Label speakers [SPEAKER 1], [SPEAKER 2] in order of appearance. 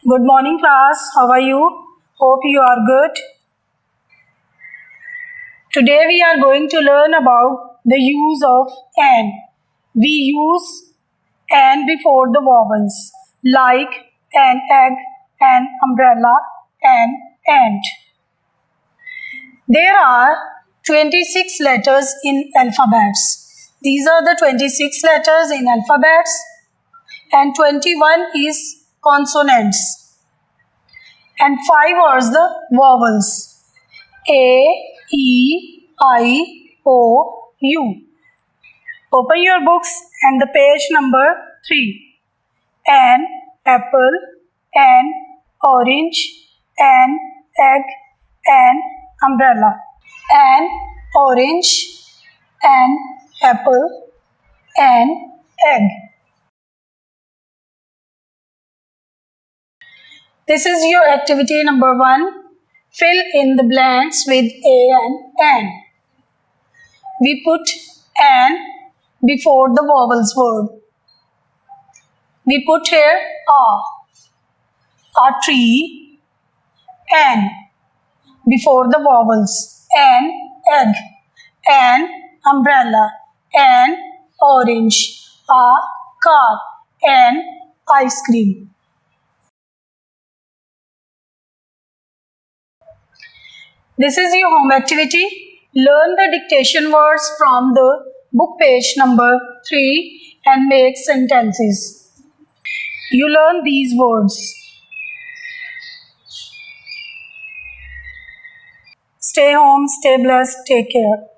[SPEAKER 1] Good morning class, how are you? Hope you are good. Today we are going to learn about the use of "and". We use "and" before the vowels like an egg, an umbrella, an ant. There are 26 letters in alphabets. These are the 26 letters in alphabets and 21 is consonants. And 5 are the vowels A, E, I, O, U. Open your books and the page number 3. An apple, an orange, an egg, an umbrella. An orange, an apple, an egg. This is your activity number 1. Fill in the blanks with a and an. We put an before the vowels word. We put here a tree, an before the vowels, an egg, an umbrella, an orange, a car, an ice cream. This is your home activity. Learn the dictation words from the book page number 3 and make sentences. You learn these words. Stay home, stay blessed, take care.